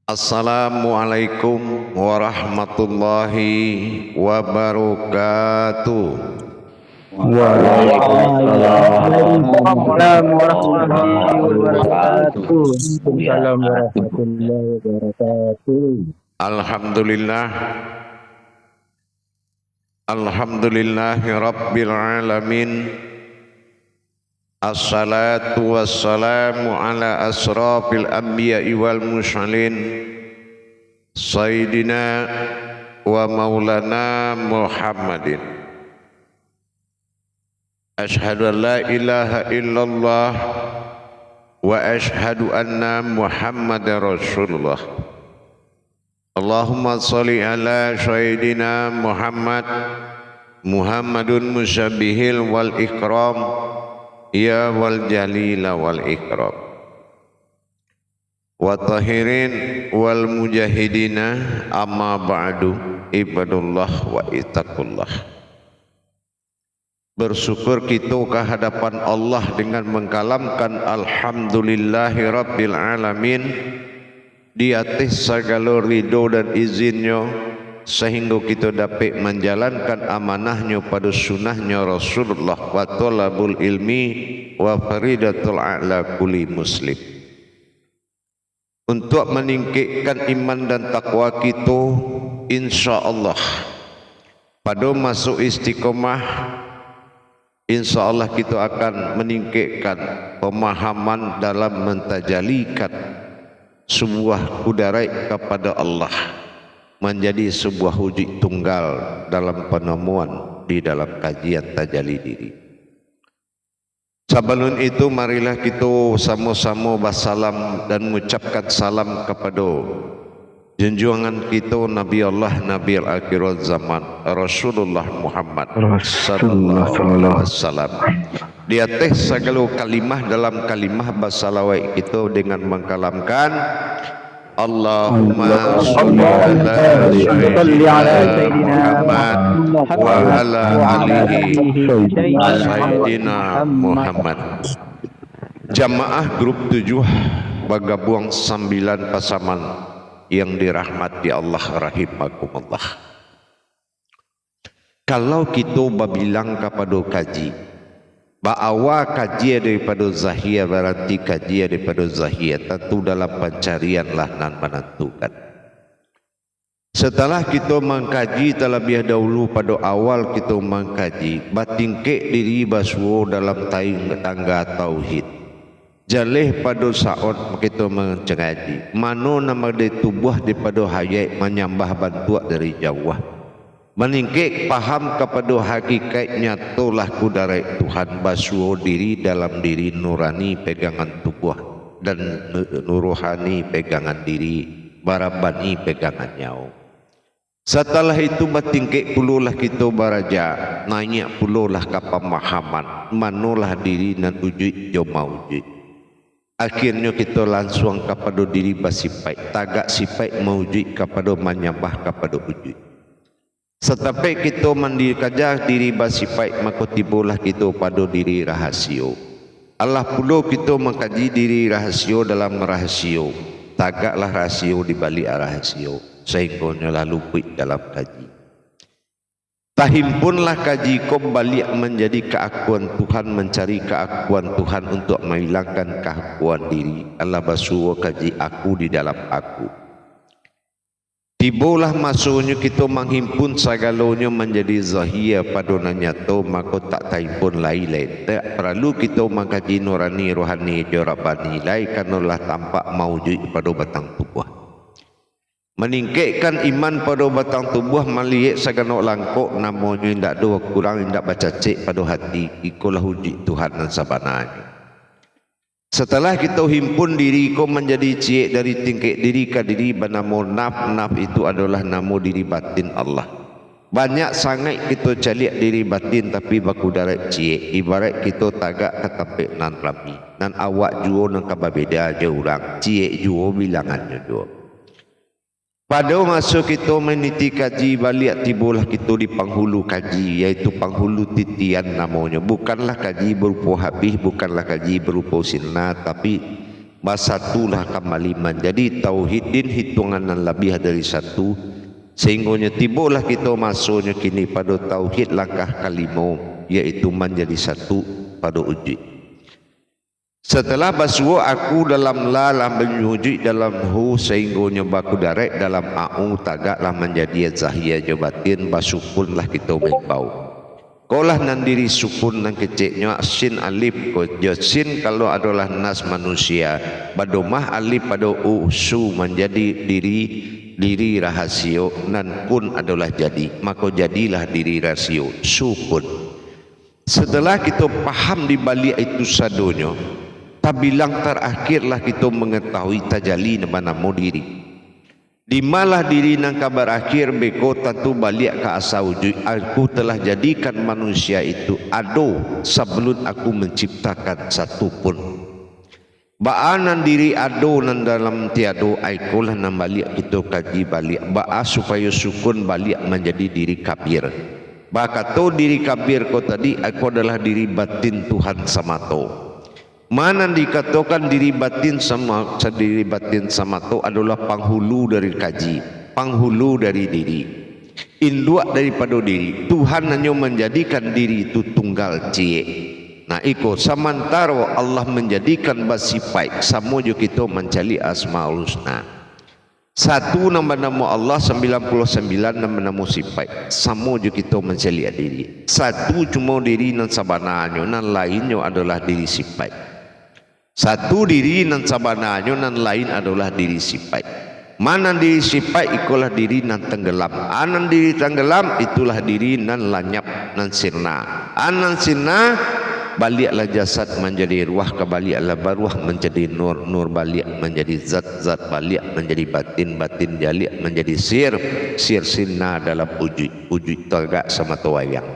Assalamualaikum warahmatullahi wabarakatuh. Waalaikumsalam warahmatullahi wabarakatuh. Waalaikumsalam warahmatullahi wabarakatuh. Alhamdulillahi rabbil alamin. Assalatu wassalamu ala asrafil anbiya'i wal mursalin Sayyidina wa maulana Muhammadin. Ashhadu an la ilaha illallah wa ashhadu anna Muhammadar Rasulullah. Allahumma salli ala Sayyidina Muhammadun musyabihil wal ikram ya wal jalila wal ikram wa tahirin wal mujahidina amma ba'du ibadullah wa ittaqullah. Bersyukur kita ke hadapan Allah dengan mengkalamkan alhamdulillahi rabbil alamin di atas segala ridho dan izinnya, sehingga kita dapat menjalankan amanahnya pada sunnahnya Rasulullah wa talabul ilmi wa faridatul a'la kulli muslim. Untuk meningkatkan iman dan takwa kita, insyaAllah pada masuk istiqomah, insyaAllah kita akan meningkatkan pemahaman dalam mentajalikan sebuah kudarat kepada Allah, menjadi sebuah wujud tunggal dalam penemuan di dalam kajian tajalli diri. Sebelum itu marilah kita sama-sama bersalam dan mengucapkan salam kepada junjungan kita Nabi Allah Nabi al-akhir zaman Rasulullah Muhammad sallallahu alaihi wasallam. Di atas segala kalimah dalam kalimah bersalawat kita dengan mengkalamkan Allahumma salli ala Sayyidina Muhammad wa ala alihi Sayyidina Muhammad. Jamaah grup 7 bergabung 9 pasangan yang dirahmati Allah rahimakumullah. Kalau kita berbilang kepada kaji, bahawa kaji daripada zahir berarti kaji daripada zahir, tentu dalam pencarianlah nan menentukan. Setelah kita mengkaji terlebih dahulu pada awal kita mengkaji, batingkek diri basuh dalam tangga tauhid. Jalih pada saat kita mengaji, mana nama dia tubuh daripada hayat menyambah bantuan dari jauh. Meningkik paham kepada hakikatnya tolah kudarat Tuhan basuh diri dalam diri nurani pegangan tubuh dan nuruhani pegangan diri barabani pegangan nyawa. Setelah itu bertingkik pululah kita beraja naik pululah ke pemahaman manulah diri dan wujud joma wujud. Akhirnya kita langsung kepada diri bersifat tagak sifat mewujud kepada menyembah kepada wujud. Setapi kita mendikajar diri bersifat, maka tibulah kita pada diri rahasio. Allah perlu kita mengkaji diri rahasio dalam rahasio. Tagaklah rahasio di balik rahasio, sehingga lalu luput dalam kaji. Tahimpunlah kaji kembali menjadi keakuan Tuhan, mencari keakuan Tuhan untuk menghilangkan keakuan diri. Allah basuh kaji aku di dalam aku. Tibulah masuknya kita menghimpun segalanya menjadi zahir pada nyata, maka tak tahimpun lain-lain. Tak perlu kita mengkaji nurani rohani jorabani lain karenalah tampak mawujud pada batang tubuh. Meningkatkan iman pada batang tubuh melihat segenap langkuk namanya tidak ada kurang, tidak baca cek pada hati, ikulah wujud Tuhan dan sabananya. Setelah kita himpun diri kau menjadi cik dari tingkat diri ke diri bernama naf itu adalah nama diri batin Allah. Banyak sangat kita caliak diri batin tapi baku darat cik. Ibarat kita tagak ketapik nan rami. Nan awak juo nan kababeda aja orang. Cik juo bilangannya juo. Pada masa kita meniti kaji balik tibulah kita di penghulu kaji, yaitu penghulu titian namanya. Bukanlah kaji berupa habis, bukanlah kaji berupa sinna, tapi basatulah kembali menjadi tauhidin hitungan yang lebih dari satu, sehingga tibalah kita masuknya kini pada tauhid langkah kelima, yaitu menjadi satu pada wujud. Setelah basuh aku dalam la menyujud dalam hu, sehingga baku darek dalam au tagaklah menjadi zahia jabatin, basukunlah kita membau. Kolah nan diri sukun nan keceknya sin alif ko sin kalau adalah nas manusia, badomah alif pada usu menjadi diri rahasio, nan kun adalah jadi, maka jadilah diri rasio sukun. Setelah kita paham di balik itu sadonya, tabilang terakhirlah kita mengetahui tajali nama diri. Di malah diri nang kabar akhir beko tentu balik ke asal wujud. Aku telah jadikan manusia itu ado sebelum aku menciptakan satu pun. Baanan diri ado nan dalam tiado, akulah nan balik kita kaji balik. Baa supaya sukun balik menjadi diri kabir. Bakato diri kabir ko tadi, aku adalah diri batin Tuhan samato. Mana dikatakan diri batin sama to adalah penghulu dari kaji, penghulu dari diri, induk daripada diri. Tuhan hanya menjadikan diri itu tunggal cie. Nah iko samantaro Allah menjadikan basifat samo jo kita mencari asmaul husna. Satu nama-nama Allah 99 nama-nama sifat. Samo jo kita mencari diri. Satu cuma diri nan sabananya, nan lainnya adalah diri sifat. Satu diri nan sabananya, nan lain adalah diri sifat. Mana diri sifat ikulah diri nan tenggelam. Anan diri tenggelam itulah diri nan lanyap, nan sirna. Anan sirna baliklah jasad menjadi ruah, kebaliklah baruah menjadi nur, nur balik menjadi zat, zat balik menjadi batin, batin jalik menjadi sir sirna dalam wujud tegak sama tuayang.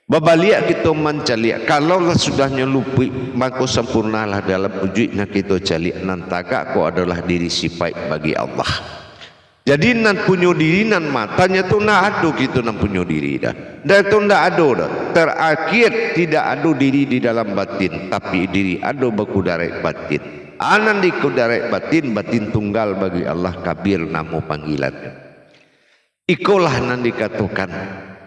Babaliak kita mencari, kalau sudah nyelupi maka sempurnalah dalam wujudnya kita cari. Nan tagak ko adalah diri sifat bagi Allah. Jadi nan punya diri nan matanya tu nak adu kita nan punya diri dah. Dan tu ndak adu dah. Terakhir tidak adu diri di dalam batin, tapi diri adu baku darek batin. Anan di kudarek batin, batin tunggal bagi Allah kabir namo panggilannya. Ikulah nan dikatakan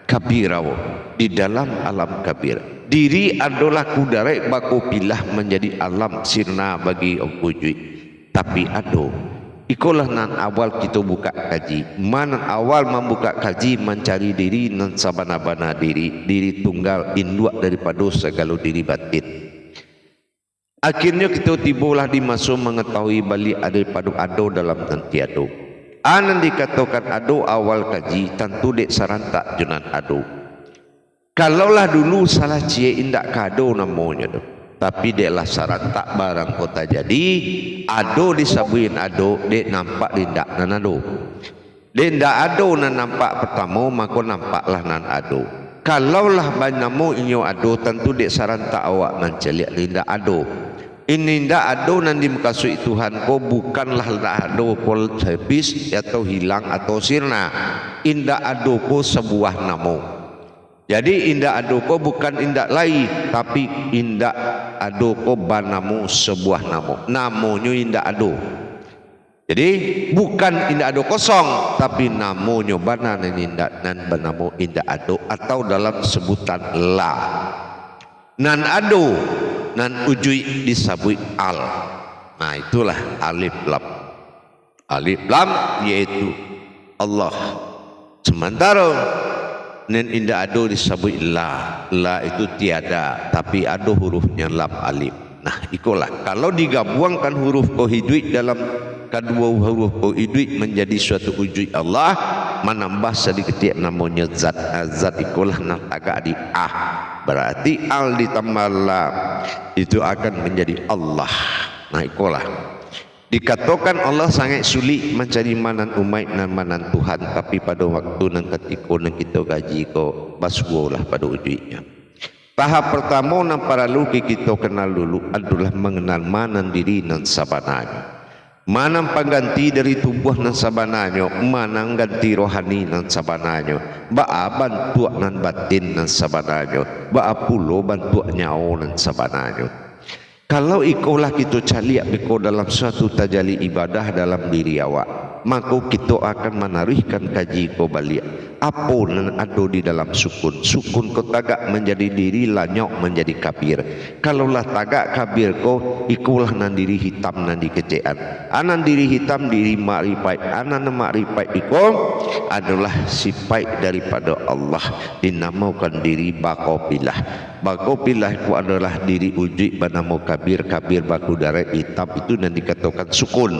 kabirawo di dalam alam kabir. Diri adalah kudarek baku pilah menjadi alam sirna bagi wujud. Tapi ado ikulah nan awal kita buka kaji. Mana awal membuka kaji mencari diri nan sabana-bana diri tunggal induk daripada segala diri batin. Akhirnya kita tibalah di masa mengetahui balik daripada ado dalam nanti ado. Anan dikatakan ado awal kaji tentu dek sarantak junan ado. Kalaulah dulu salah cie indak kado namanya tu. Tapi deklah sarantak barang kota jadi ado disabuin ado dek nampak dindak nan ado. Dek ndak ado nan nampak pertama maka nampaklah nan ado. Kalaulah banyamu inyo ado tentu dek sarantak awak menceliak dindak ado. Ini ndak ado nan dimukasui Tuhan ko bukanlah ndak ado ko habis atau hilang atau sirna. Indak ado ko sebuah namo. Jadi indak ado ko bukan indak lain, tapi indak ado ko banamu sebuah namo. Namonyo indak ado. Jadi bukan indak ado kosong, tapi namonyo banan indak nan banamu indak ado atau dalam sebutan la. Nan ado nan ujui disabui al. Nah itulah alif lam. Alif lam yaitu Allah. Sementara nan indah ado disabui la. La itu tiada, tapi ado hurufnya lam alif. Nah ikulah kalau digabungkan huruf kohidui dalam kedua huruf kohidui menjadi suatu wujud Allah, menambah sedikit namanya zat. Zat ikulah nak agak di berarti al ditambah la itu akan menjadi Allah. Nah ikulah dikatakan Allah sangat sulit mencari manan umat dan manan Tuhan, tapi pada waktu nan ketika nan kita gaji ko baswolah pada wujudnya. Tahap pertama nan perlu kita kenal dulu adalah mengenal manan diri nan sabananya. Manang pengganti dari tubuh nan sabananya, manang ganti rohani nan sabananya, ba'a bantu nan batin nan sabananya, ba'a pulo bantu nyawa nan sabananya. Kalau ikolah kita caliak beko dalam suatu tajali ibadah dalam diri awak, maka kita akan menarihkan kaji ko balik. Apa nan ada di dalam sukun? Sukun ko tagak menjadi diri, lanyok menjadi kabir. Kalaulah tagak kabir ko, ikulah nan diri hitam nan dikecean. Anan diri hitam diri makrifat. Anan makrifat iko adalah sifat daripada Allah. Dinamakan diri bakopilah. Bakopilah itu adalah diri uji bernama kabir. Kabir baku darah hitam itu yang dikatakan sukun.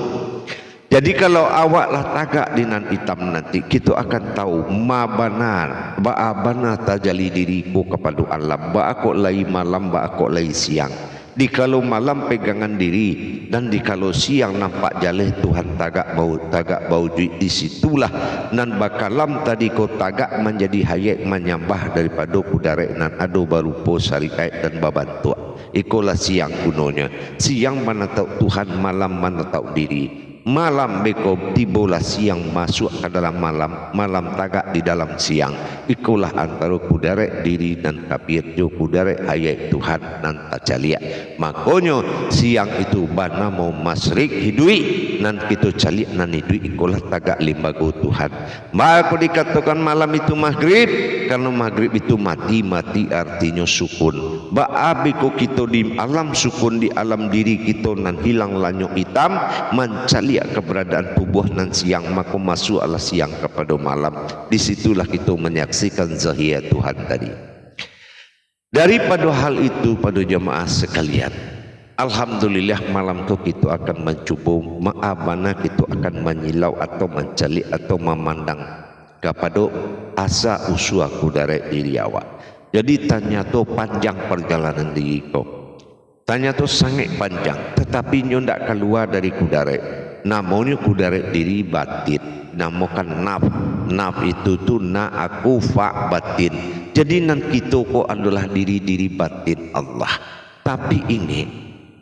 Jadi kalau awaklah tagak dinan hitam nanti, kita akan tahu ma benar, ba benar tajali diriku kepada alam, ba aku lai malam, ba aku lai siang. Di kalau malam pegangan diri dan di kalau siang nampak jaleh Tuhan tagak bau di situlah nan bakalam tadi ko tagak menjadi hayat menyambah daripada kudarek nan ado barupo sarikait dan babantu. Ikulah siang kunonya. Siang mana tahu Tuhan, malam mana tahu diri. Malam beko tibolah siang masuk ke dalam malam, malam tagak di dalam siang. Ikulah antara kudarek diri dan kabir jo kudarek ayat Tuhan dan tacalia. Makanya siang itu bana mau masrik hidui nan kita caliak nan hidui ikulah tagak limbago Tuhan. Maka dikatakan malam itu maghrib, karena maghrib itu mati artinya sukun. Baabi ko kita di alam sukun, di alam diri kita nan hilang lanyok hitam mencali keberadaan tubuh nan siang, maka masuk ala siang kepada malam. Disitulah kita menyaksikan zahir Tuhan tadi. Daripada hal itu pada jemaah sekalian, alhamdulillah malam tu kita akan mencuba maabana, kita akan menyilau atau mencali atau memandang kepada asa usua kudarek diri awak. Jadi tanya tu panjang perjalanan diri kau. Tanya tu sangat panjang, tetapi nyo ndak keluar dari kudarek. Namanya kudarek diri batin, namakan naf. Naf itu tu na aku fa batin. Jadi nan kita ko adalah diri batin Allah. Tapi ini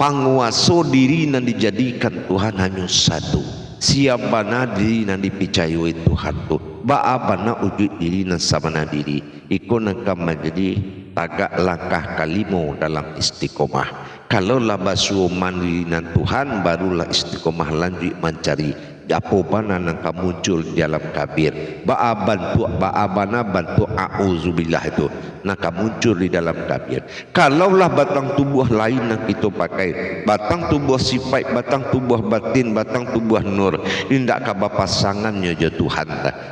penguasa diri nan dijadikan Tuhan hanya satu. Siapana diri nan dipercayai Tuhan tu. Baabana wujud diri nan samana diri. Iko nan menjadi tagak langkah kalimo dalam istiqomah. Kalau lah basuh mandi nan Tuhan, barulah istiqomah lanjut mencari apa bana yang muncul di dalam kabir. Baabana bantu auzubillah itu nak muncul di dalam kabir. Kalaulah batang tubuh lain yang kita pakai, batang tubuh sifat, batang tubuh batin, batang tubuh nur, indak kaba pasangannya je Tuhan.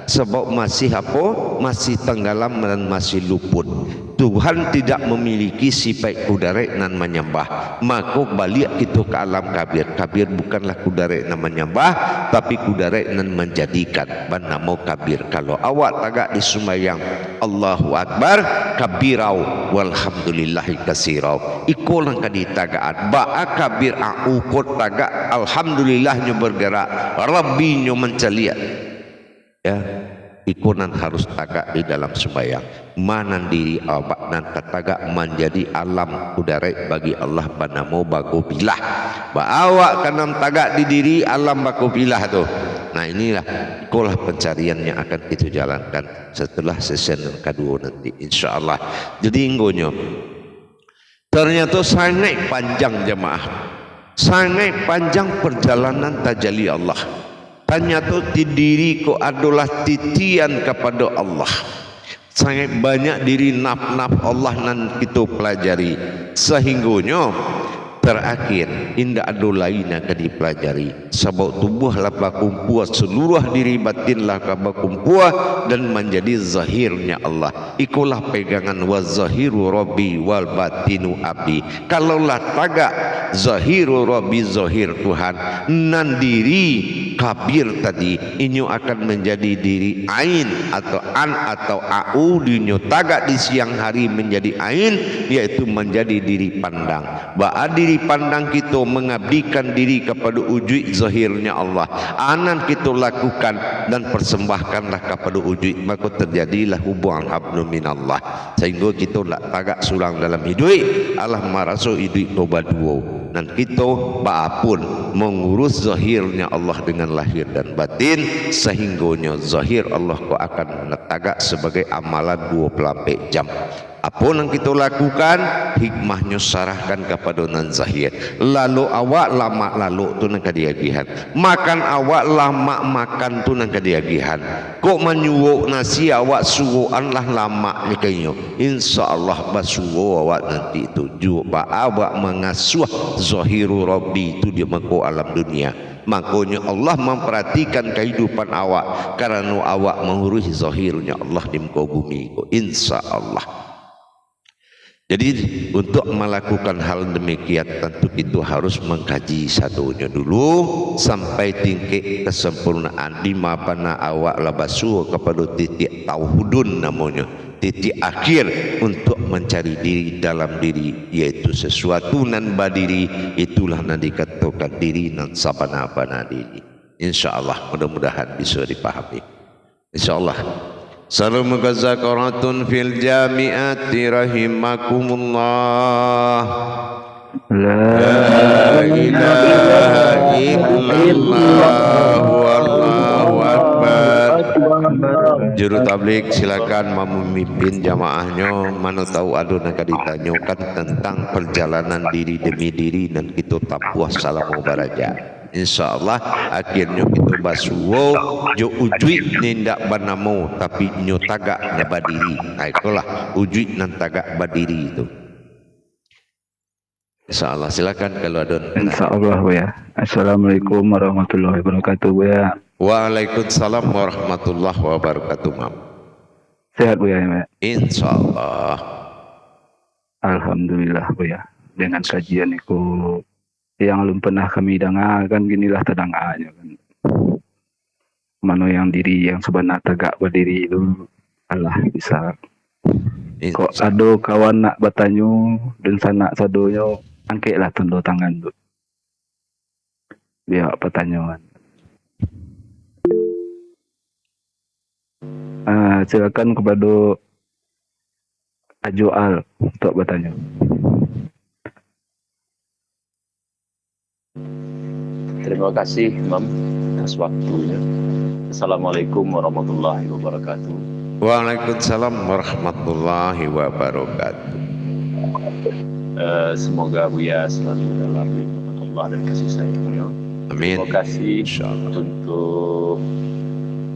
Sebab masih apa? Masih tenggelam dan masih luput. Tuhan tidak memiliki sifat kudarek nan menyembah. Maka balik kita ke alam kabir. Kabir bukanlah kudarek nan menyembah, tapi kudarek nan menjadikan. Bernama kabir. Kalau awak tagak di sembahyang Allahu Akbar kabirau walhamdulillahi kasirau. Ikulah kadi tagaan. Ba'a kabir a'ukut tagak alhamdulillahnya bergerak. Rabbinya mencaliat. Ya. Ikunan harus tagak di dalam sembahyang. Manan diri awak nan tagak menjadi alam kudarek bagi Allah bernama bagopilah. Awak kanam tagak di diri alam bagopilah tu. Nah inilah ikulah pencarian yang akan kita jalankan setelah sesi kedua nanti insyaallah. Jadi inggonya ternyata sangat panjang jemaah. Sangat panjang perjalanan tajalli Allah. Ternyata diri ko adalah titian kepada Allah. Sangat banyak diri naf-naf Allah nan kita pelajari. Sehingganya terakhir indah ada lain yang akan dipelajari. Sebab tubuhlah bakumpuah, seluruh diri batinlah bakumpuah dan menjadi zahirnya Allah. Ikulah pegangan wa zahiru rabbi wal batinu abi. Kalaulah tagak zahiru rabbi, zahir Tuhan, nan diri kabir tadi inyo akan menjadi diri ain atau an atau au. Dinyo tagak di siang hari menjadi ain, yaitu menjadi diri pandang. Ba'a diri pandang kita mengabdikan diri kepada wujud zahirnya Allah. Anan kita lakukan dan persembahkanlah kepada wujud, maka terjadilah hubungan hablu minallah. Sehingga kita tak tagak sulang dalam hidup Allah maraso hidup toba dua. Dan kita ba'apun mengurus zahirnya Allah dengan lahir dan batin, sehingganya zahir Allah ko akan menetagak sebagai amalan 24 jam. Apa yang kita lakukan, hikmahnya sarahkan kepada nan zahir. Lalu awak lama lalu tu nang kadiagihan. Makan awak lama makan tu nang kadiagihan. Kok menyuwuk nasi awak suwuan lah lama ni kayo. Insyaallah basuwo awak nanti itu juga awak mengasuh zahiru rabbi itu dia mako alam dunia. Makanya Allah memperhatikan kehidupan awak karena awak mengurusi zahirnya Allah di muka bumi. Insyaallah. Jadi untuk melakukan hal demikian tentu kita harus mengkaji satunya dulu sampai tingkat kesempurnaan di mana awak labasu kepada titik tauhudun namanya, titik akhir untuk mencari diri dalam diri, yaitu sesuatu nan badiri itulah nan dikatakan diri nan sabana-bana diri. Insyaallah mudah-mudahan bisa dipahami. Insyaallah. Salam zakaratun fil jami'ati rahimakumullah. La ilaha illallah wallahu akbar. Juru tabligh silakan memimpin jamaahnya. Mana tahu ada nak ditanyakan tentang perjalanan diri demi diri dan kita tapuah salam mubarakah. InsyaAllah akhirnya kita basuwo jo ujui nindak banamu tapi nyo tagak na badiri. Itulah ujui nan tagak badiri itu. InsyaAllah silakan kalau ada. InsyaAllah ya. Assalamualaikum warahmatullahi wabarakatuh ya. Waalaikumsalam warahmatullahi wabarakatuh. Sehat Bu ya. InsyaAllah. Alhamdulillah Bu ya. Dengan kajian itu yang belum pernah kami dengar kan ginilah terdengarnya kan. Mana yang diri yang sebenar tegak berdiri itu Allah bisa. Kok ada kawan nak bertanya dan sanak sadonya angkatlah tanda tangan tu. Biar pertanyaan. Silakan kepada Ajoal untuk bertanya. Terima kasih Imam atas waktunya. Assalamualaikum warahmatullahi wabarakatuh. Waalaikumsalam warahmatullahi wabarakatuh. Semoga Buya selalu dalam lindungan Allah dan kasih sayangnya. Amin. Terima kasih untuk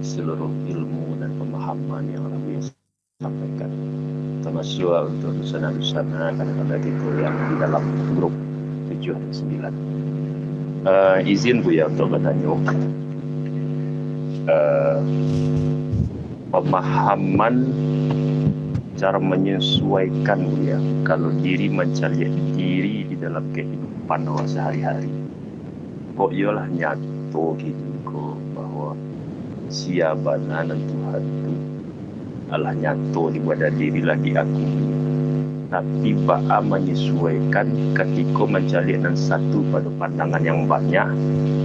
seluruh ilmu dan pemahaman yang Buya sampaikan. Termasuk untuk dusana-dusana kadang-kadang itu yang di dalam grup 7 dan 9. Izin Buya untuk bertanya. Pemahaman cara menyesuaikan Buya kalau diri mencari diri di dalam kehidupan sehari-hari. Kok ialah nyato gitu kok bahwa siapa dan Tuhan itu Allah nyato di pada diri lagi aku. Tapi baa menyesuaikan ketika mencari dan satu pada pandangan yang banyak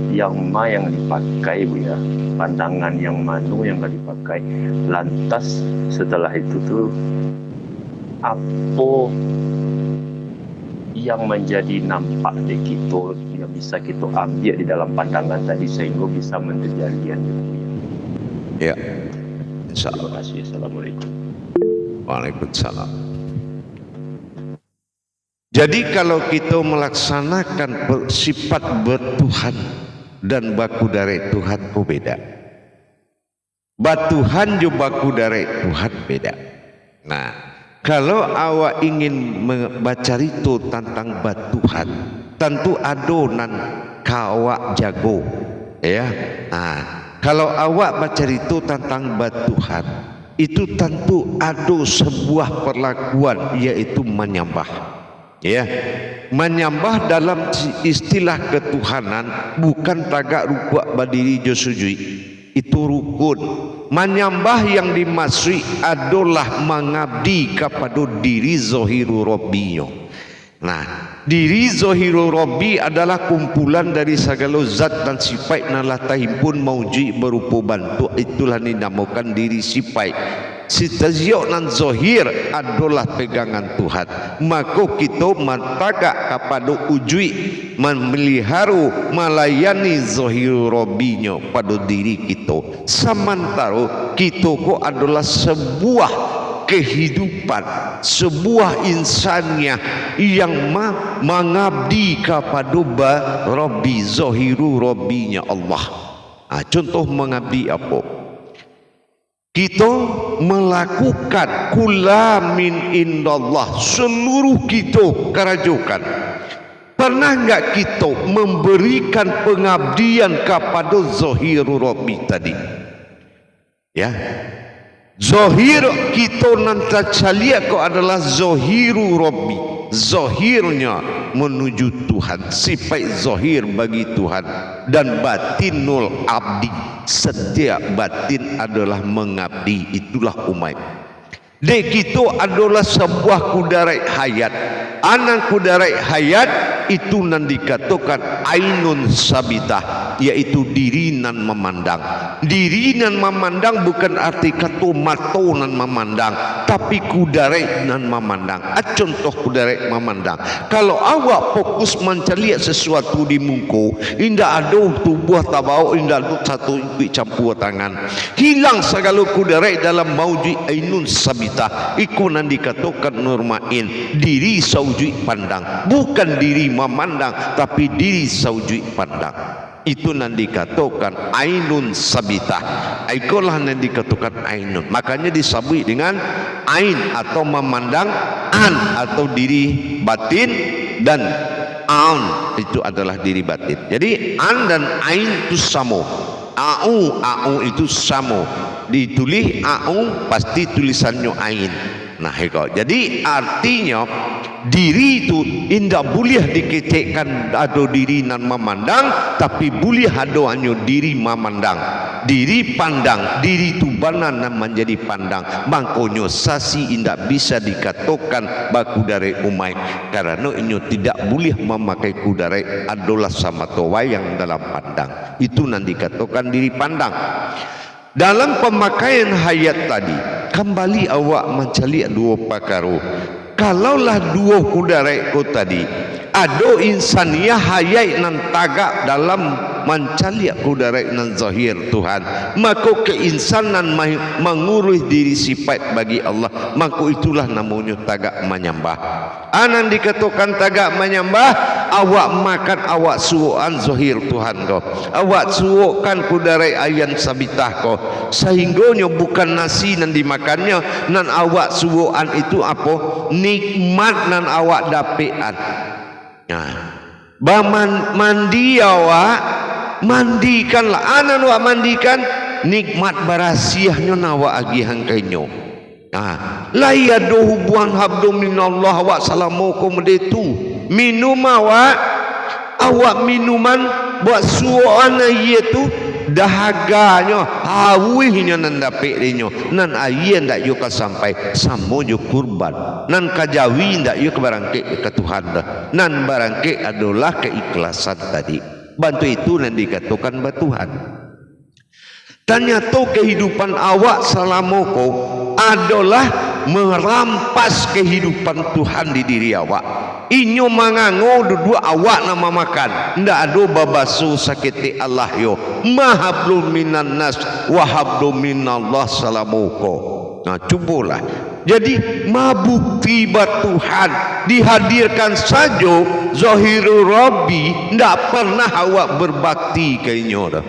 yang yang dipakai Buya, pandangan yang mana yang gak dipakai. Lantas setelah itu tuh apa yang menjadi nampak di kita yang bisa kita ambil di dalam pandangan tadi sehingga bisa menterjadian Buya. Ya, insyaallah. Terima kasih. Assalamualaikum. Waalaikumsalam. Jadi kalau kita melaksanakan sifat bertuhan dan baku dari Tuhan ku beda. Batuhan juga baku dari Tuhan beda. Nah, kalau awak ingin membaca itu tentang batuhan, tentu adonan kawak jago, ya. Nah, kalau awak baca itu tentang batuhan, itu tentu ada sebuah perlakuan yaitu menyembah. Ya, menyembah dalam istilah ketuhanan bukan tagak rukuk berdiri jo sujud, itu rukun. Menyembah yang dimaksud adalah mengabdi kepada diri zahiru rabbinya. Nah, diri zahiru rabbi adalah kumpulan dari segala zat dan sifat yang telah terhimpun maujud berupa bentuk, itulah dinamakan diri sifat. Sitaziok nan zahir adalah pegangan Tuhan. Maka kita mentagak kepada ujui memelihara melayani zahir rabbinya pada diri kita. Sementara kita ko adalah sebuah kehidupan sebuah insannya yang mengabdi kepada Rabbi, zahiru Rabbinya Allah. Contoh mengabdi apa? Kita melakukan kula min indallah, seluruh kita kerajukan. Pernah enggak kita memberikan pengabdian kepada zahiru Rabbi tadi? Ya. Zahir kita nanti caliak ko adalah zahiru Rabbi, zahirnya menuju Tuhan, sifat zahir bagi Tuhan, dan batinul abdi, setiap batin adalah mengabdi. Itulah umat. Dek kita adalah sebuah kudarat hayat. Anak kudarat hayat itu nan dikatakan ainun sabitah, yaitu diri nan memandang. Diri nan memandang bukan arti kata mata nan memandang, tapi kudarat nan memandang. Contoh kudarat memandang, kalau awak fokus mencari sesuatu di muka, indah ada tubuh tabau, indah ada satu campur tangan, hilang segala kudarat dalam maujud ainun sabitah. Iku nan dikatakan nurmain, diri saujud pandang, bukan diri memandang, tapi diri saujud pandang. Itu nan dikatakan ainun sabitah. Ikulah nan dikatakan ainun. Makanya disebut dengan ain atau memandang, an atau diri batin, dan an itu adalah diri batin. Jadi an dan ain itu sama. Au itu sama. Ditulis au pasti tulisannya ain. Nah, jadi artinya diri itu indah boleh diketekkan ada diri nan memandang, tapi boleh ada hanya diri memandang, diri pandang, diri itu banan nan menjadi pandang. Makanya sasi indah bisa dikatakan baku dari umai, karena ini tidak boleh memakai kudarai adalah sama toa yang dalam pandang. Itu nan dikatakan diri pandang. Dalam pemakaian hayat tadi, kembali awak mencari dua perkara. Kalaulah dua kudarai ko tadi, ada insaniah hayat nan tagak dalam mencari kudarai nan zahir Tuhan, maka keinsanan mengurus diri sifat bagi Allah, maka itulah namanya tagak menyembah. Anan dikatakan tagak menyembah, awak makan awak suruhan zahir Tuhan kau, awak suruhkan kudarai ayan sabitah kau, sehingganya bukan nasi nan dimakannya, nan awak suruhan itu apa? Nikmat nan awak dapetan. Nah, mandi awak, mandikanlah anan awak mandikan, nikmat barasiahnya nawak agihan kainyo. La yaduhu buan habdu minallah wa salamukum detu minum awak minuman buat suan iaitu dahaganya hawihnya nan dapet dinyo nan ayen ndak yo sampai samo yo kurban nan kajawi ndak yo kebarangke ke Tuhan dah, nan barangke adalah keikhlasan tadi. Bantu itu nan dikatakan ba Tuhan. Ternyata kehidupan awak salamoko adalah merampas kehidupan Tuhan di diri awak. Inyo mangango duduk awak nama makan, ndak ada babasu sakiti Allah yo. Mahablum minan nas wa hablum minallah salamoko. Nah, cubalah. Jadi mabuk tiba Tuhan dihadirkan saja zahirul Rabbi, ndak pernah awak berbakti kayaknya dah.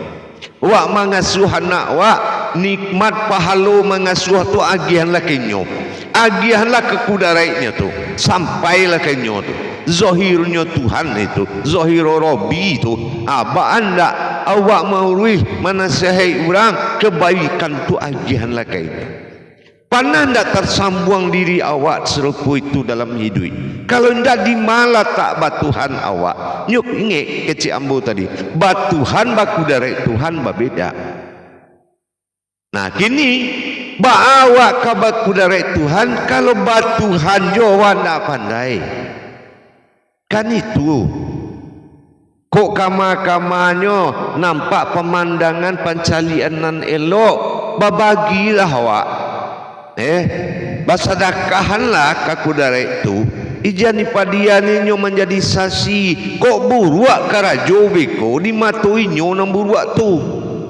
Wak mengasuh anak wak, nikmat pahala mengasuh tu agihanlah kenyo, agihanlah kekudaraitnya tu, sampailah kenyo tu, zahirnya Tuhan itu, zahir Rabbi itu. Apa anda awak maurih menasihai orang kebaikan tu agihanlah kenyo. Pernah ndak tersambung diri awak serupa itu dalam hidup? Kalau ndak dimala tak batuhan awak. Nyuk ingat kecik ambo tadi. Batuhan baku dari Tuhan berbeda. Nah kini awak ke baku dari Tuhan, kalau batuhan Jawa ndak pandai. Kan itu. Kok kama-kamanya nampak pemandangan pancalian nan elok, babagilah awak. Basadakahanlah kaku dari itu ijani padianinyo menjadi sasi. Kok buruak karajo beko dimatuinyo nang buruak tu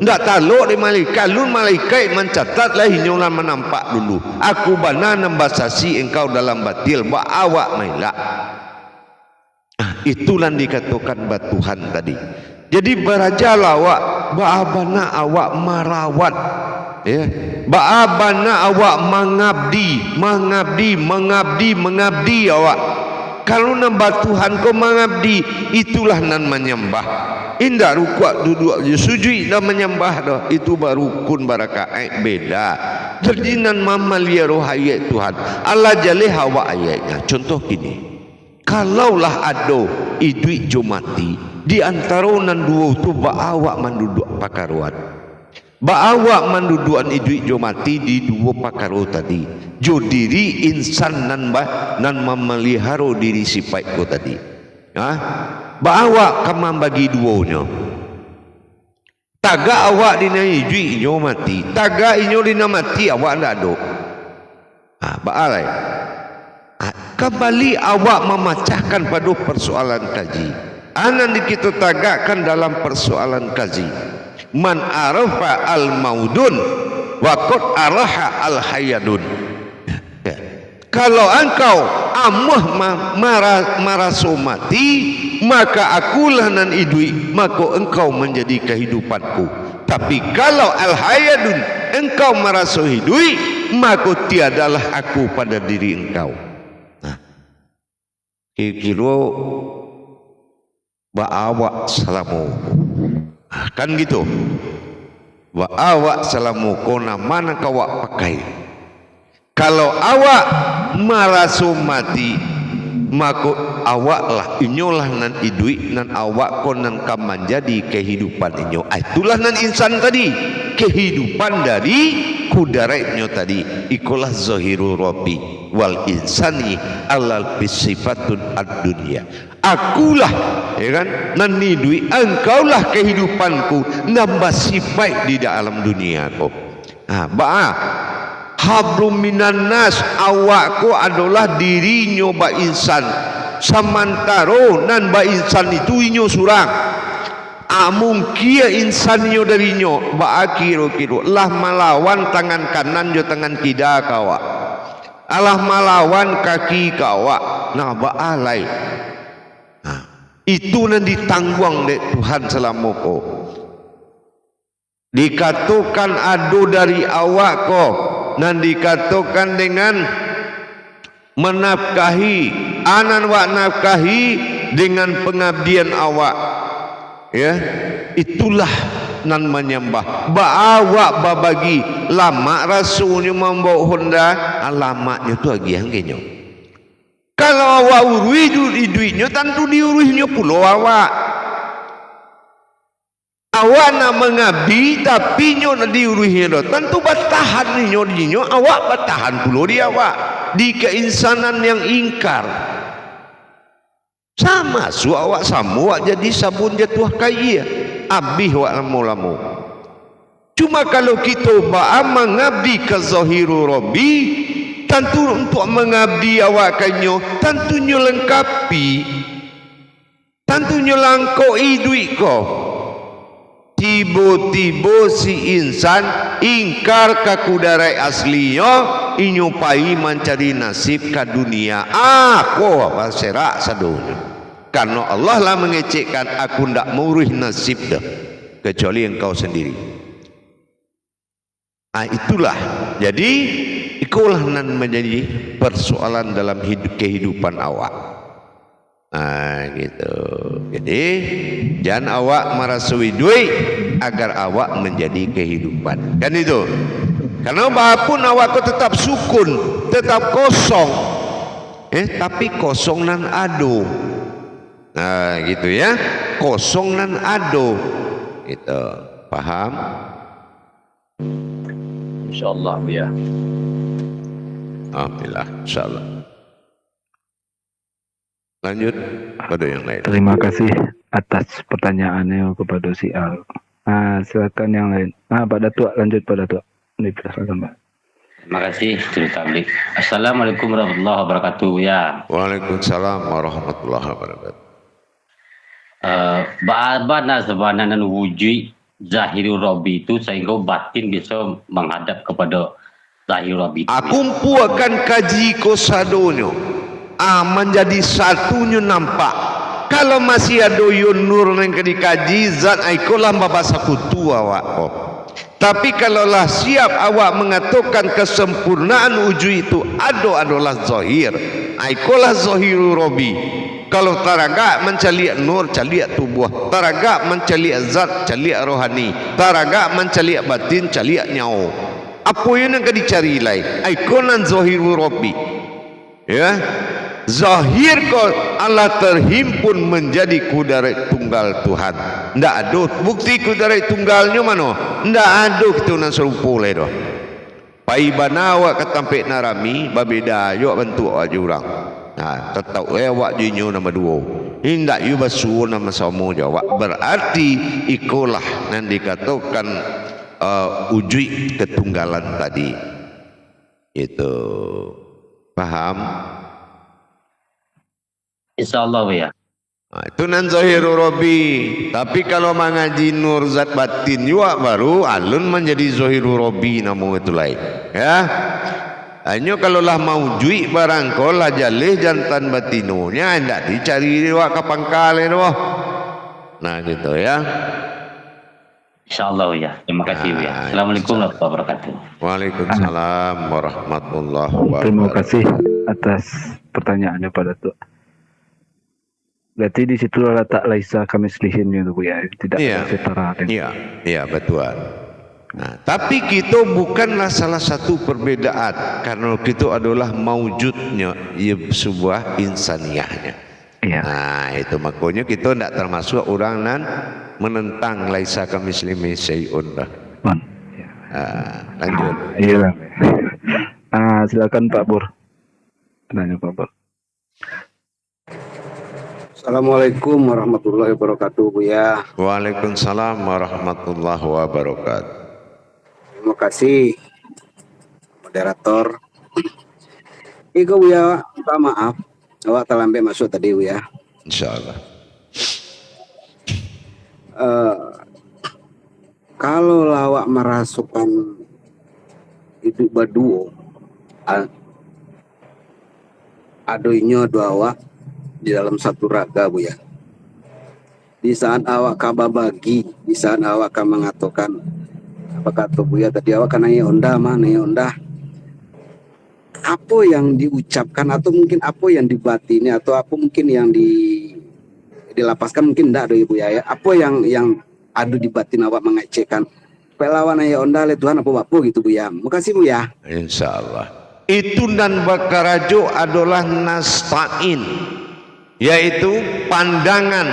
Ndak taluk di malaikat. Lun malaikat mencatat lah inyolan menampak dulu. Aku bana nembasasi engkau dalam batil. Ba awak mailak. Itulah dikatakan batuhan tadi. Jadi berajalah awak. Ba bana awak marawat. Ya, ba'abana awak mengabdi awak. Kalau nambah Tuhan kau mengabdi, itulah nan menyembah. Indah rukuk duduk sujud dan menyembah dah. Itu baru rukun barakaat beda. Jadi nan mamalia roh ayat Tuhan. Allah jalih awak ayatnya. Contoh gini. Kalaulah ada idui jomati di antara nan dua tu ba'awak menduduk pakaruan. Ba'awak manduduan idui jo mati di dua pakaro tadi. Jo diri insan nan memelihara diri sifat ko tadi. Ba'awak kamam bagi duonya. Taga awak dina idui jo mati. Taga inyo dina mati awak ndak ada. Ba'alai. Kembali awak memecahkan pada persoalan kaji. Anan kita tagakkan dalam persoalan kaji. Man arafa al-maudun wa qad araha al-hayadun. Kalau engkau amuh maraso mati, maka akulah nan idui, maka engkau menjadi kehidupanku. Tapi kalau al-hayadun, engkau maraso hidui, maka tiadalah aku pada diri engkau. Kira-kira ba'awak salamu. Kan gitu. Wa awak salamu kona mana kawak pakai. Kalau awak maraso mati, maka awaklah inyolah nan idui nan awak konan kam menjadi kehidupan inyo. Itulah nan insan tadi, kehidupan dari kudaratnya tadi. Ikulah zahirul rabbi wal insani alal bisifatun ad-dunya. Akulah, ya kan, nan nidui, engkaulah kehidupanku, nambah sifat di dalam dunia aku. Hablum minan nas, awakku adalah dirinya ba insan. Samantaro nan ba insan itu inyo surang. Mungkin insannya darinya ba kira-kira lah malawan tangan kanan jo tangan kida kawa. Allah malawan kaki kawa. Nah ba alai. Itu nan ditanggung oleh Tuhan selama ko. Dikatakan adu dari awak ko, nan dikatakan dengan menafkahi, anan wa nafkahi dengan pengabdian awak. Ya, itulah nan menyembah. Awak babagi lama rasulnya membawa Honda, alamatnya tu lagi yang kenyo. Kalau awak urui duitnya, tentu diuruhnya pulau awak. Awak nak mengabdi, tapi nyo nak diuruhnya dah. Tentu bertahan nyo, awak bertahan pulau di awak. Di keinsanan yang ingkar. Sama, su awak sama, awak jadi sabun jatuh kaya. Abih awak lamu-lamu. Cuma kalau kita mengabdi ke zahirul rabbi, tentu untuk mengabdi awak kanyo, tentunya lengkapi, tentunya langkoi duit ko. Tiba-tiba si insan ingkar ke kudarai aslinya, inyupai mencari nasib ke dunia. Aku serak sadonya. Karena Allah lah mengecekkan, aku ndak murih nasib dah, kecuali engkau sendiri. Itulah. Jadi ikulah nan menjadi persoalan dalam kehidupan awak. Gitu. Jadi jangan awak merasui duit agar awak menjadi kehidupan. Kan itu. Karena apapun awak tetap sukun, tetap kosong. Tapi kosong nan ado. Gitu ya. Kosong nan ado. Gitu. Paham? Insyaallah ya. Alhamdulillah, insyaallah. Lanjut pada yang lain. Terima kasih atas pertanyaannya kepada si Al. Silakan yang lain. Pak Datuk, lanjut Pak Datuk. Silakan Pak. Terima kasih cerita tablik. Assalamualaikum warahmatullahi wabarakatuh ya. Waalaikumsalam warahmatullahi wabarakatuh. Ba'abana sebenarnya wujud Zahirul Robi itu sehingga batin bisa menghadap kepada Zahirul Robi. Aku akan kaji kosadonyo. Menjadi satunya nampak. Kalau masih ada nur yang dikaji zat aikolah bahasa kutu awak. Tapi kalaulah siap awak mengatakan kesempurnaan wujud itu adalah zahir. Aikolah zahirul Robi. Kalau taraga mencaliak nur, caliak tubuh. Taraga mencaliak zat, caliak rohani. Taraga mencaliak batin, caliak nyawa. Apa yang nak dicari lain? Aikonan zahirul Robi. Ya. Zahir kau Allah terhimpun menjadi kudarat tunggal Tuhan. Ndak ada bukti kudarat tunggalnya mana? Ndak ada kita nak serupa le doh. Pai banawa katampek narami babeda yo bentuk aja orang. Nah, tetap awak jinyo nama dua. Hindak you basu nama sama jawab. Berarti ikolah yang dikatakan wujud ketunggalan tadi. Itu paham? Insyaallah ya. Itu nan zahirul Robi. Tapi kalau mengaji nur zat batin juga baru alun menjadi zahirul Robi namun itu lain. Ya. Hanya kalau lah mau jui barang kau lah jalih jantan batinonya hendak dicari wak kapangkale doh. Nah gitu ya. Insyaallah ya. Terima kasih ya. Assalamualaikum warahmatullahi wabarakatuh. Waalaikumsalam warahmatullahi wabarakatuh. Terima kasih atas pertanyaannya pada Tuh. Berarti di situ letak laisa kamislihinnya itu Bu ya, tidak ada setara. Iya betul. Nah, tapi kita bukanlah salah satu perbedaan karena kita adalah maujudnya sebuah insaniahnya. Iya. Nah itu makanya kita tidak termasuk orang nan menentang laisa kamislimi syai'un dah. Lanjut. Iya. Silakan Pak Pur. Tanya Pak Pur. Assalamualaikum warahmatullahi wabarakatuh Bu ya. Waalaikumsalam warahmatullahi wabarakatuh. Terima kasih moderator. Iko Bu ya, minta maaf awak terlambat masuk tadi Bu ya. Insyaallah. Kalau lawak merasukan hidup baduo adoinya dua awak di dalam satu raga Bu ya. Di saat awak kaba bagi, di saat awak akan mengatakan apa kata Bu ya tadi awak kan nanya onda. Apa yang diucapkan atau mungkin apa yang dibatini atau apa mungkin yang dilapaskan mungkin enggak ada Ibu ya. Apa yang ada di batin awak mengecekkan pelawan nanya onda le Tuhan apa bapu gitu Bu ya. Makasih Bu ya. Insyaallah. Itu dan bakarajo adalah nasta'in, yaitu pandangan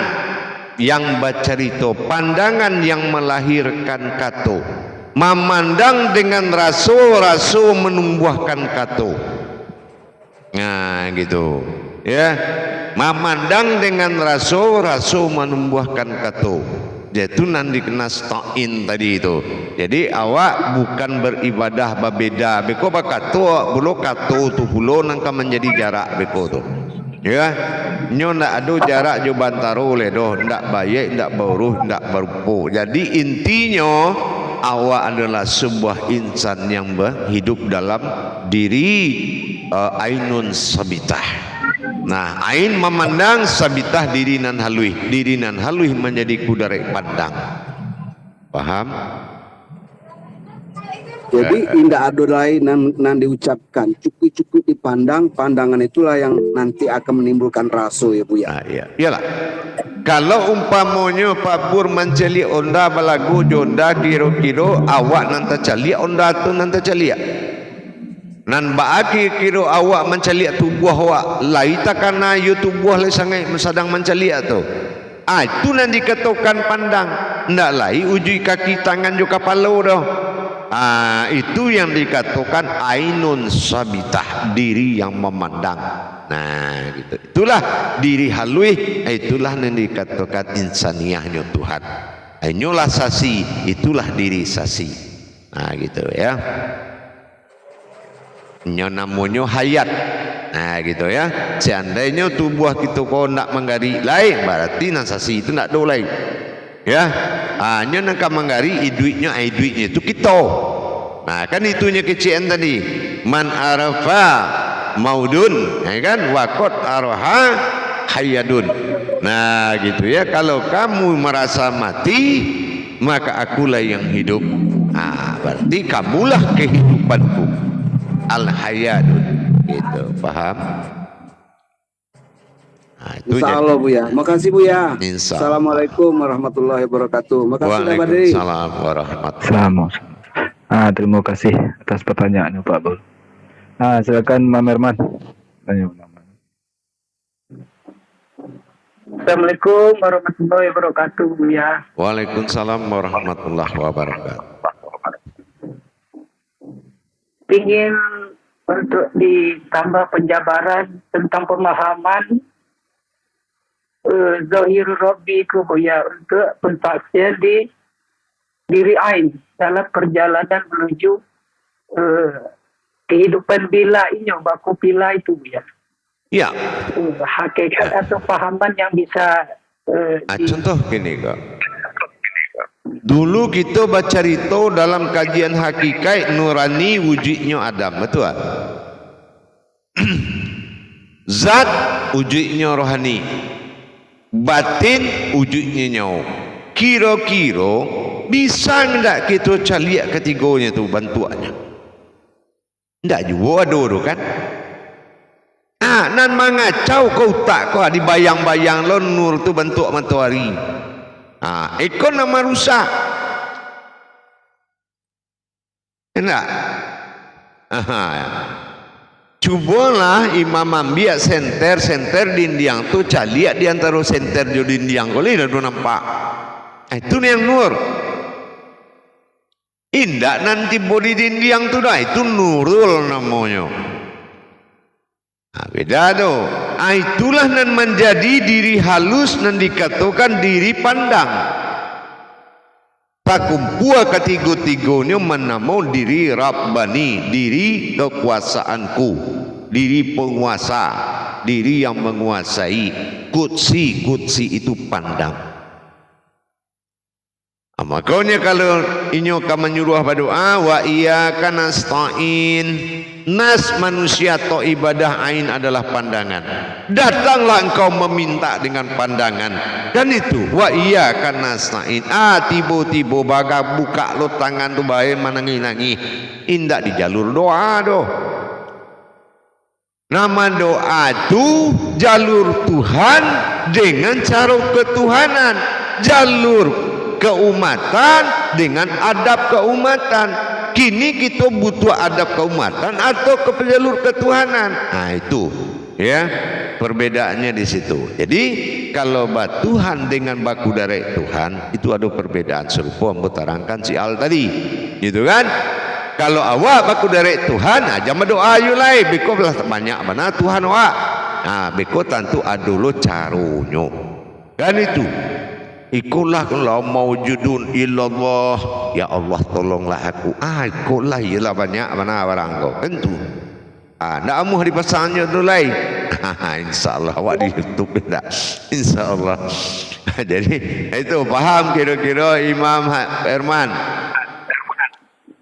yang bercerita, pandangan yang melahirkan kato, memandang dengan rasu menumbuhkan kato. Nah gitu ya, memandang dengan rasu menumbuhkan kato, yaitu nanti kena stain tadi itu. Jadi awak bukan beribadah berbeda beko bakato bulo kato tu bulo nangka menjadi jarak beko tu. Ya, nyo ndak ada jarak jo bantaro le doh, ndak baik, ndak baruh, ndak berupo. Jadi intinya awak adalah sebuah insan yang hidup dalam diri ainun sabitah. Nah, ain memandang sabitah diri nan halui menjadi kudarai pandang. Paham? Jadi indah ada lain nan diucapkan, cukup dipandang, pandangan itulah yang nanti akan menimbulkan rasa ya Bu ya. Nah, iya. Iyalah. Kalau umpamanya Pak Pur menceli onda balagu jonda kiro-kiro awak nanti celi onda tu nanti celi. Nan baaki kiro awak menceli tubuh awak, laita karena you tubuh le sangai sedang menceli tu. Itu nan dikatakan pandang. Ndak lai ujui kaki tangan jo kepala dah. Itu yang dikatakan ainun sabitah, diri yang memandang. Nah gitu. Itulah diri halui, itulah yang dikatakan insaniahnya Tuhan. Inilah sasi, itulah diri sasi. Nah gitu ya. Ini namanya hayat. Nah gitu ya. Seandainya tubuh kita kau nak menggari lain, berarti nasasi itu nak do lain. Ya, hanya nak manggari duitnya itu kita. Nah, kan itunya kecian tadi. Man arafa maudun, ya kan? Wakot araha hayadun. Nah, gitu ya. Kalau kamu merasa mati, maka akulah yang hidup. Nah, berarti kamulah kehidupanku. Al-hayadun. Gitu, paham? Nah, itu Insya Allah Buya. Makasih Buya. Insya Allah. Assalamualaikum warahmatullahi wabarakatuh. Makasih Pak Badri. Waalaikumsalam warahmatullahi. Terima kasih atas pertanyaannya Pak Bul. Silakan Mam Herman. Tanya Mam. Assalamualaikum warahmatullahi wabarakatuh Buya. Waalaikumsalam warahmatullahi wabarakatuh. Ingin untuk ditambah penjabaran tentang pemahaman Zahirul Rabbi ku Buya untuk pentafsir di diri ain dalam perjalanan menuju kehidupan bila ini baku bila itu Buya. Ya. Hakikat atau pahaman yang bisa Contoh gini kok. Dulu kita baca cerita dalam kajian hakikat nurani wujudnya Adam, betul tak? Zat wujudnya rohani, batin wujudnya nyawa. Kira-kira bisa enggak kita caliak ketiganya tu bantuannya? Enggak juga ada kan? Nan mengacau kau tak kau dibayang-bayang lo nur tu bentuk matahari. Ikon nama rusak. Enggak? Cubalah imam ambil senter dindiang tu caliak di antara senter jo dindiang kau lihat tu nampak. Itu yang nur. Indak nanti bodi dindiang tu dah itu nurul namanya. Beda tu. Itulah nan menjadi diri halus nan dikatakan diri pandang. Pakumpua ketiga-tiganya menamo diri Rabbani, diri kekuasaanku, diri penguasa, diri yang menguasai. Kutsi itu pandang. Makanya kalau inyo ka menyuruh berdoa wa iyyaka nasta'in, nas manusia atau ibadah ain adalah pandangan. Datanglah engkau meminta dengan pandangan. Dan itu wa iyyaka nasta'in. Tiba-tiba baga buka lo tangan tu bae manangi-nangi. Indak di jalur doa doh. Nama doa tu jalur Tuhan dengan cara ketuhanan. Jalur keumatan dengan adab keumatan. Kini kita butuh adab keumatan atau ke jalur ketuhanan. Itu ya perbedaannya di situ. Jadi kalau Tuhan dengan baku dari Tuhan itu ada perbedaan serupa yang terangkan si Al tadi, gitu kan? Kalau awak baku dari Tuhan aja berdoa yulai beko belah banyak mana Tuhan awak. Beko tentu ada lo carunyo. Kan itu. Ikulah kalau maujudun illallah, ya Allah tolonglah aku. Ikulah ialah banyak mana barang kau tentu. Nak amuh di pasangnya dulu lagi. InsyaAllah awak di YouTube dah. InsyaAllah. Jadi itu paham kira-kira Imam Herman.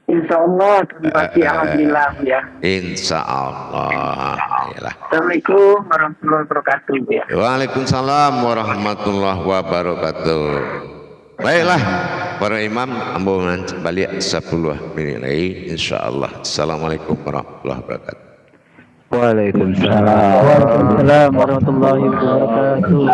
InsyaAllah, terima kasih alhamdulillah ya. InsyaAllah. Assalamualaikum warahmatullahi wabarakatuh ya. Waalaikumsalam warahmatullahi wabarakatuh. Baiklah para imam, ambungan balik 10 minit lagi insyaallah. Assalamualaikum warahmatullahi wabarakatuh. Waalaikumsalam warahmatullahi wabarakatuh.